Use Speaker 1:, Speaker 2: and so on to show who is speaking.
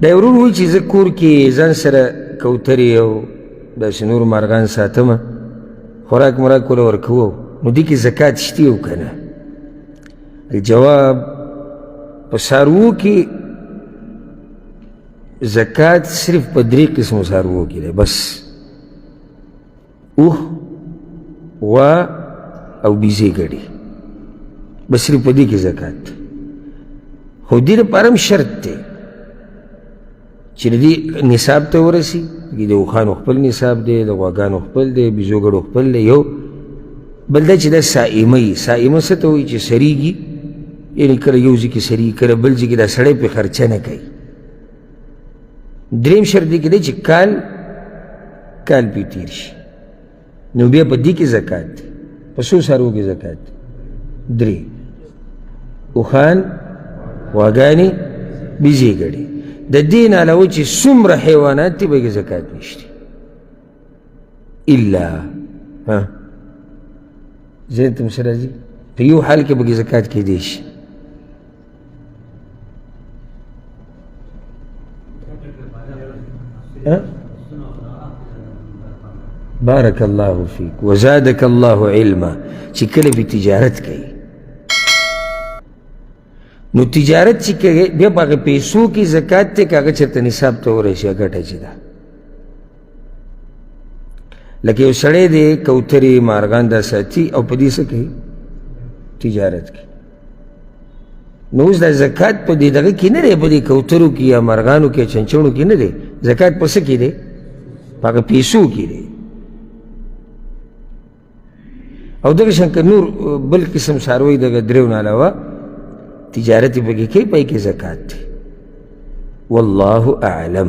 Speaker 1: دا یو ورور وایي چې زه کور کې ځان سره کوترې او داسې نور مارغان ساتمه، خوراک مراک وله ورکوو، نو دې کې زکات شته او که نه؟ جواب: په څاروو کې زکات صرف په 3 قسمو څاروو کې دی بس، اوښ، غوا او بیزې ګډې، بس صرف په دې کې زکات دی. خو دې لپاره هم شرط دی چې د دې نصاب ته ورسي. د اوښانو خپل نصاب دی، د غواګانو خپل دی، بیزو ګډو خپل دی. یو بل دا چې دا سائمه وي. سائمه څه ته وایي؟ چې سریږي، یعنې کله یو ځای کې سریږي، کله بل ځای کې دا سړی پرې خرچه نه کوي. دریم شرط دی کې دی چې کال پرې تېر شي، نو بیا په دې کې زکات دی. په څو څاروو کې زکات دی؟ 3: اوښان، غواګانې، بیزې ګډې. د دې نه علاوه چې څومره حیوانات دي پکې زکات نشته، الا ذهن ته مو څه راځي؟ په یو حال کې پکې زکات کېدی شي. بارک الله فیک وزادک الله علما. چې کله به تجارت کوي، نو تجارت چې کوي بیا په هغه پیسو کې زکات دی که هغه چېرته نصاب ته ورسي ګټه چې ده. لکه یو سړی دی کوترې مارغان دا ساتي او په دې څه کوي؟ تجارت کوي. نو اوس دا زکات په دې دغه کې نه دی، په دې کوترو کې یا مرغانو کې چنچڼو کې نه دی. زکات په څه کې دی؟ په هغه پیسو کې دی. او دغه شان که نور بل قسم څاروی دغه 3 نه علاوه تجارت پکې کوي، پای کې زکات دی. والله اعلم.